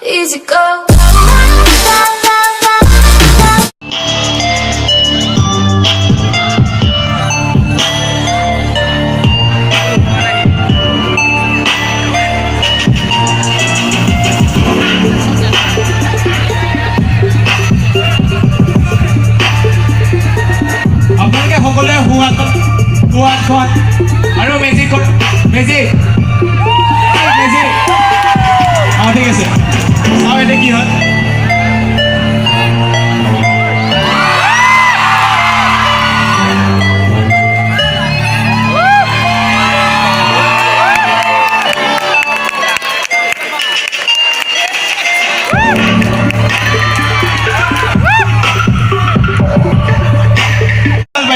easy go. আপোনালোকে সকলোৱে সোৱাদ আৰু মেজিক মেজিক মেজিক অঁ ঠিক আছে চাওঁ এতিয়া কি হয়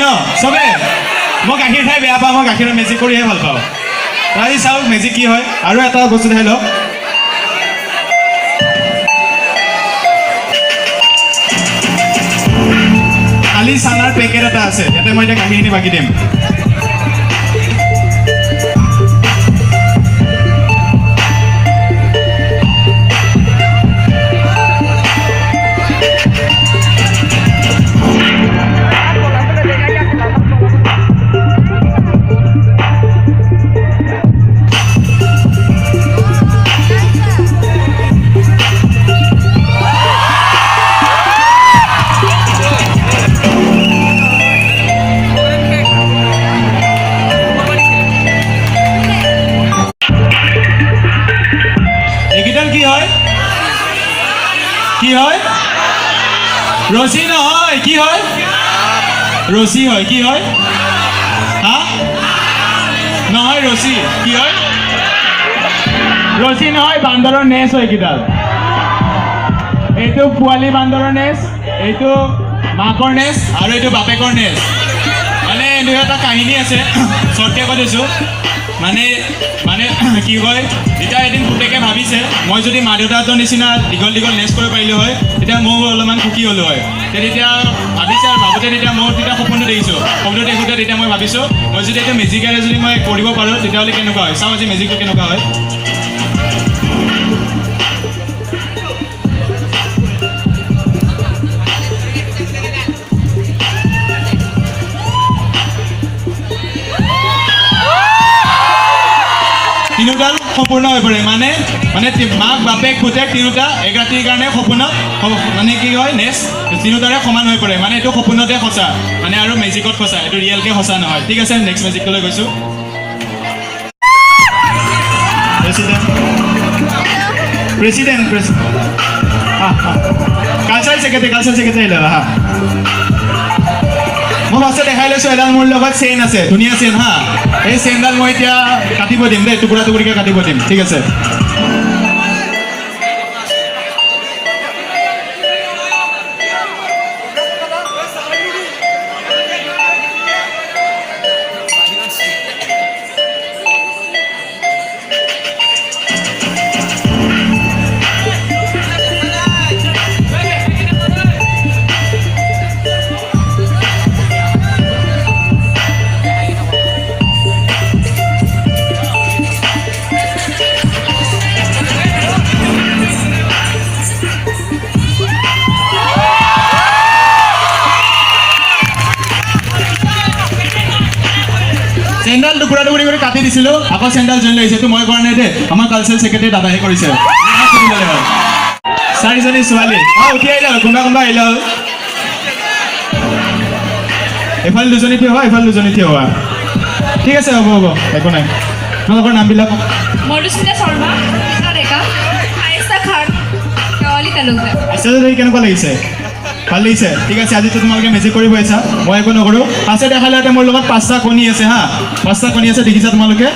ন চবে মই গাখীৰ খাই বেয়া পাওঁ মই গাখীৰৰ মেজিক কৰিহে ভাল পাওঁ আজি চাওক মেজিক কি হয় আৰু এটা বস্তু দেখাই লওক খালি চানাৰ পেকেট এটা আছে ইয়াতে মই এতিয়া গাখীৰখিনি বাকি দিম কি হয় ৰছী নহয় কি হয় ৰছী হয় কি হয় হা নহয় ৰছী কি হয় ৰছী নহয় বান্দৰৰ নেচ হয় কিডাল এইটো পোৱালি বান্দৰৰ নেচ এইটো মাকৰ নেচ আৰু এইটো বাপেকৰ নেচ মানে এনেকুৱা এটা কাহিনী আছে শ্বৰ্টকে কৈ দিছোঁ মানে কি হয় এতিয়া এদিন পুতেকে ভাবিছে মই যদি মা দেউতাহঁতৰ নিচিনা দীঘল দীঘল নেচ কৰিব পাৰিলোঁ হয় তেতিয়া ময়ো অলপমান সুখী হ'লোঁ হয় তেতিয়া ভাবিছে আৰু ভাবোঁতে তেতিয়া মই তেতিয়া সপোনটো দেখিছোঁ সপোনটো দেখোঁতে তেতিয়া মই ভাবিছোঁ মই যদি এতিয়া মেজিকেৰে যদি মই কৰিব পাৰোঁ তেতিয়াহ'লে কেনেকুৱা হয় চাওঁ আজি মেজিকটো কেনেকুৱা হয় তিনিওডাল সম্পূৰ্ণ হৈ পৰে মানে মাক বাপেক পুতেক তিনিওটা এক ৰাতিৰ কাৰণে সপোন মানে কি হয় নেক্সট তিনিওটাৰে সমান হৈ পৰে মানে এইটো সপোনতে সঁচা মানে আৰু মেজিকত সঁচা এইটো ৰিয়েলকৈ সঁচা নহয় ঠিক আছে নেক্সট মেজিকলৈ গৈছোঁ প্ৰেচিডেণ্ট কালচাৰেল ছেক্ৰেটাৰী ল'বা হা মই ফাৰ্ষ্টে দেখাই লৈছোঁ এডাল মোৰ লগত চেইন আছে ধুনীয়া চেইন হা এই চেইনডাল মই এতিয়া কাটিব দিম দেই টুকুৰা টুকুৰিকৈ কাটিব দিম ঠিক আছে চেণ্ডাল টুকুৰা টুকুৰি কৰি কাটি দিছিলোঁ আকৌ চেণ্ডাল জইন লাগিছে এইটো মই কৰা নাই দেই আমাৰ কালচাৰেল ছেক্ৰেটাৰী দাদাহে কৰিছে চাৰিজনী ছোৱালী উঠি আহিলে হ'ল কোনোবা আহিলে হ'ল এইফালে দুজনী থিয় হোৱা এইফালে দুজনী থিয় হোৱা ঠিক আছে হ'ব একো নাই তোমালোকৰ নামবিলাক মধুস্মিতা শৰ্মা ডেকা আয়েশা খান কাৱালী তালুকদাৰ আছে যদি কেনেকুৱা লাগিছে ভাল লাগিছে ঠিক আছে আজিতো তোমালোকে মেজিক কৰিব আহিছা মই একো নকৰোঁ আছে দেখালে মোৰ লগত 5টা কণী আছে হা 5টা কণী আছে দেখিছা তোমালোকে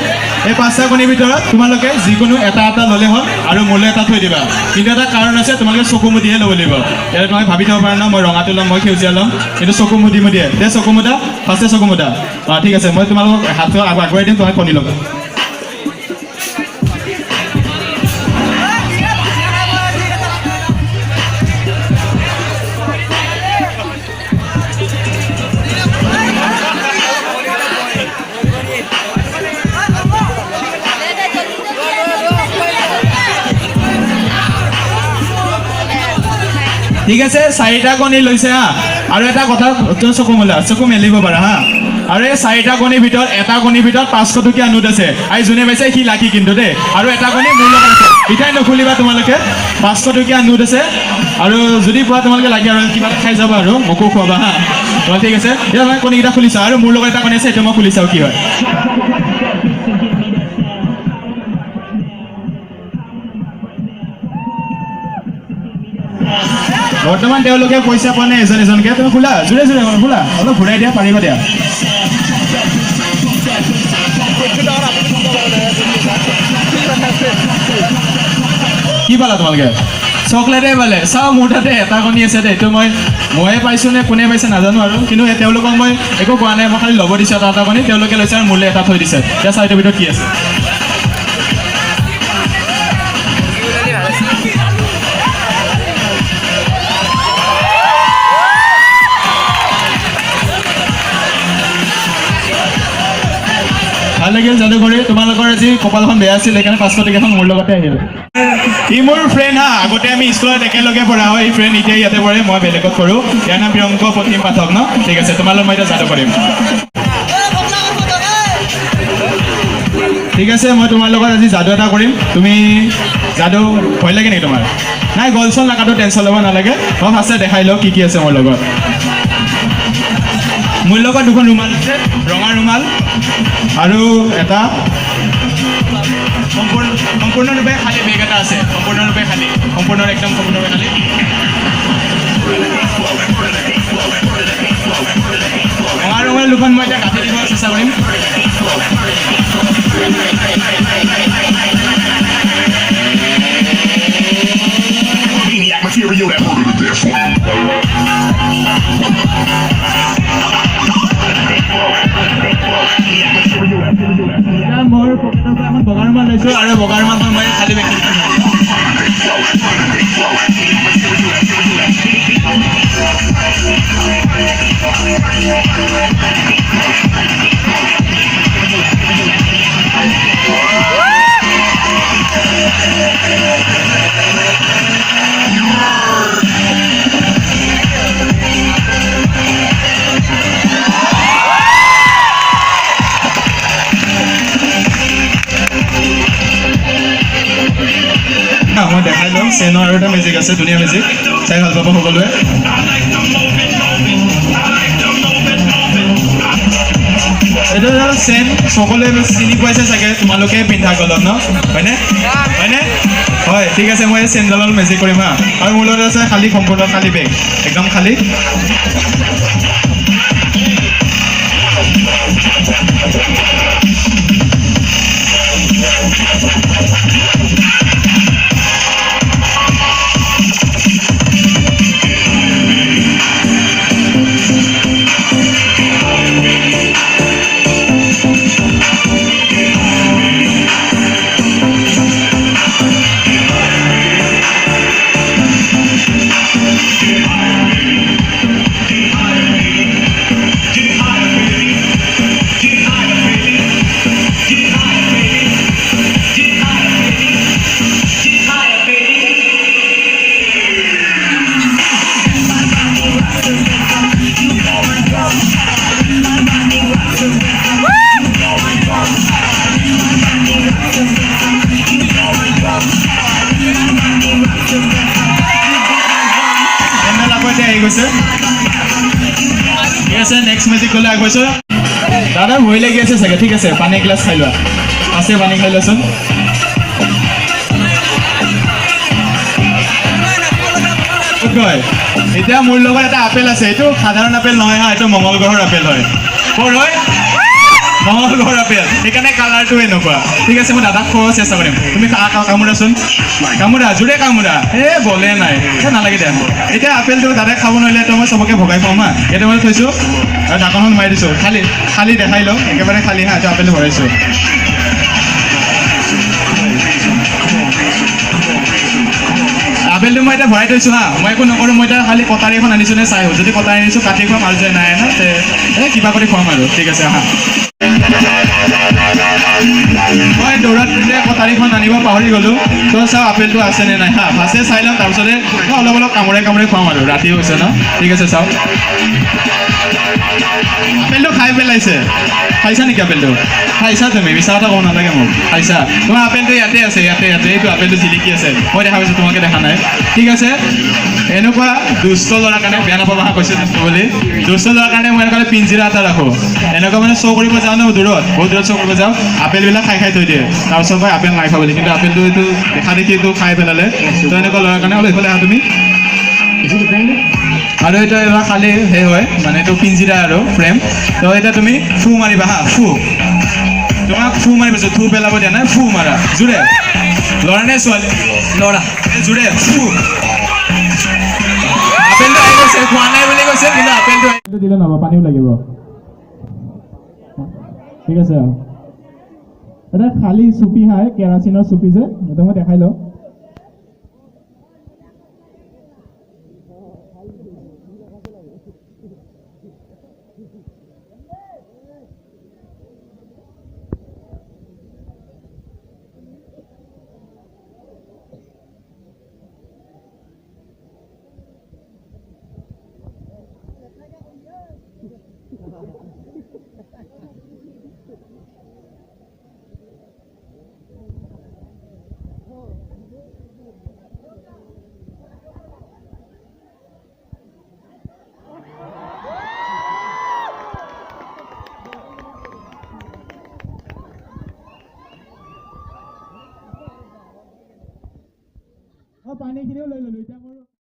এই 5টা কণীৰ ভিতৰত তোমালোকে যিকোনো এটা ল'লে হ'ল আৰু মোলৈ এটা থৈ দিবা কিন্তু এটা কাৰণ আছে তোমালোকে চকু মুদিহে ল'ব লাগিব ইয়াত তোমালোকে ভাবি থ'ব পাৰা ন মই ৰঙাটো ল'ম মই সেউজীয়া ল'ম কিন্তু চকু মুদি দে চকু মুদা ফাৰ্ষ্টে চকু মুদা ঠিক আছে মই তোমালোকক হাতটো আগুৱাই দিম তোমাক কণী ল'বা ঠিক আছে 4টা কণী লৈছে হা আৰু এটা কথা চকু মেলিব পাৰা হা আৰু এই 4টা কণীৰ ভিতৰত এটা কণীৰ ভিতৰত 500 টকীয়া নোট আছে আৰু যোনে পাইছে সি লাকি কিন্তু দেই আৰু এটা কণী মোৰ লগত আছে ইঠাই নখুলিবা তোমালোকে 500 টকীয়া নোট আছে আৰু যদি পোৱা তোমালোকে লাগে আৰু কিবা খাই যাবা আৰু মোকো খুৱাবা হা ঠিক আছে এতিয়া মই কণীকেইটা খুলিছা আৰু মোৰ লগত এটা কণী আছে এইটো মই খুলি চাওঁ কি হয় বৰ্তমান তেওঁলোকে পইচা পোৱা নাই এজনকে তুমি খোলা জোৰে খোলা অলপ ঘূৰাই দিয়া পাৰিব দিয়া কি পালা তোমালোকে চকলেটে পালে চাওঁ মোৰ তাতে এটা কণী আছে দেই এইটো ময়ে পাইছোঁ নে কোনে পাইছে নাজানো আৰু কিন্তু তেওঁলোকক মই একো কোৱা নাই মই খালি ল'ব দিছোঁ এটা কণী তেওঁলোকে লৈছে আৰু মোলৈ এটা থৈ দিছে এতিয়া চাওঁ এইটোৰ ভিতৰত কি আছে ভাল লাগিল যাদুঘৰী তোমালোকৰ আজি কপালখন বেয়া আছিল সেইকাৰণে 500 টকীয়াখন মোৰ লগতে আহিল ই মোৰ ফ্ৰেণ্ড হা আগতে আমি স্কুলত একেলগে পঢ়া হয় এই ফ্ৰেণ্ড এতিয়া ইয়াতে পঢ়ে মই বেলেগত পঢ়োঁ ইয়াৰ নাম প্ৰিয়ংক প্ৰতিম পাঠক ন ঠিক আছে তোমালোক মই এতিয়া যাদু কৰিম ঠিক আছে মই তোমাৰ লগত আজি যাদু এটা কৰিম তুমি যাদু ভয় লাগে নেকি তোমাৰ নাই গল চল নাকাটো টেনশ্যন ল'ব নালাগে মই ফাৰ্ষ্টে দেখাই লওঁ কি আছে মোৰ লগত দুখন ৰুমাল আছে ৰঙা ৰুমাল আৰু এটা সম্পূৰ্ণৰূপে খালী বেগ এটা আছে সম্পূৰ্ণৰূপে খালী একদম সম্পূৰ্ণৰূপে খালী ৰঙা ৰুমাল দুখন মই এতিয়া কাটি দিব চেষ্টা কৰিম Material that murdered this one. মোৰ পকেটৰ পৰা এখন বগা ৰুমাল লৈছোঁ আৰু বগা ৰুমালখন মই খালী বেগ মই দেখাই লওঁ চেনৰ আৰু এটা মেজিক আছে ধুনীয়া মেজিক চাই ভাল পাব সকলোৱে এইটো চেন সকলোৱে চিনি পাইছে চাগে তোমালোকে পিন্ধা গলত ন হয়নে হয় ঠিক আছে মই চেনডালত মেজিক কৰিম হা আৰু মোৰ লগত আছে খালী সম্পূৰ্ণ খালী বেগ একদম খালী ঠিক আছে নেক্সট মেজিক গ'লে আগবাইছোঁ দাদা ভয় লাগি আছে চাগে ঠিক আছে পানী এগিলাছ খাই লোৱা আছে পানী খাই লোৱাচোন কয় এতিয়া মোৰ লগত এটা আপেল আছে এইটো সাধাৰণ আপেল নহয় হা এইটো মংগল গ্ৰহৰ আপেল হয় ক'ৰ হয় মংগল গ্ৰহৰ আপেল সেইকাৰণে কালাৰটো এনেকুৱা ঠিক আছে মই দাদাক খোৱাব চেষ্টা কৰিম তুমি কামোৰাচোন কামোৰা জোৰে কামোৰা বলে নাই নালাগে দিয়া এতিয়া আপেলটো দাদাই খাব নোৱাৰিলে তো মই চবকে ভগাই খুৱাম হা এইটো মই থৈছোঁ আৰু ঢাকনখন মাৰি দিছোঁ খালী দেখাই লওঁ একেবাৰে খালী হা এইটো আপেলটো ভৰাইছোঁ আপেলটো মই এতিয়া ভৰাই থৈছোঁ হা মই একো নকৰোঁ মই এতিয়া খালী কটাৰী এখন আনিছোঁ নে চাই যদি কটাৰী আনিছোঁ কাটি খুৱাম আৰু যদি নাই না কিবা কৰি খুৱাম আৰু ঠিক আছে হা মই দৌৰাত কটাৰী বাৰীখন আনিব পাহৰি গ'লোঁ তো চাওঁ আপেলটো আছেনে নাই হা ফাৰ্ষ্টে চাই লওঁ তাৰপিছতে অলপ অলপ কামোৰে খুৱাম আৰু ৰাতি হৈছে ন ঠিক আছে চাওক আপেলটো খাই পেলাইছে খাইছা নেকি আপেলটো খাইছা তুমি মিছা কথা ক'ব নালাগে মোক খাইছা তোমাৰ আপেলটো ইয়াতে আছে ইয়াতে এইটো আপেলটো জিলিকি আছে মই দেখা পাইছোঁ তোমাকে দেখা নাই ঠিক আছে এনেকুৱা দুষ্ট ল'ৰাৰ কাৰণে বেয়া নাপাবা কৈছোঁ দুষ্ট বুলি দুষ্ট ল'ৰাৰ কাৰণে মই এনেকুৱা পিঞ্জিৰা এটা ৰাখোঁ এনেকুৱা মানে শ্ব' কৰিব যাওঁ ন দূৰত বহুত দূৰত শ্ব' কৰিব যাওঁ আপেলবিলাক খাই থৈ দিয়ে তাৰপিছত মই আপেল নাই খোৱা বুলি কিন্তু আপেলটো এইটো দেখা দেখি এইটো খাই পেলালে তো এনেকুৱা ল'ৰাৰ কাৰণে অলপ এইফালে আহা তুমি আৰু এইটো এবাৰ খালী সেই হয় মানে এইটো পিঞ্জিৰা আৰু ফ্ৰেম তো এতিয়া তুমি ফু মাৰিবা হা ফু তোমাক ফু মাৰি পাইছোঁ থু পেলাব দিয়া নাই ফু মাৰা জোৰে ল'ৰা নে ছোৱালী ল'ৰা জোৰে ফু আপেলটো আহি গৈছে খোৱা নাই বুলি কৈছে কিন্তু আপেলটো দিলে নহ'ব পানীও লাগিব ঠিক আছে এটা খালী চুপি খাই কেৰাচিনৰ চুপি যে এইটো মই দেখাই লওঁ পানীখিনিও লৈ ল'লোঁ এতিয়া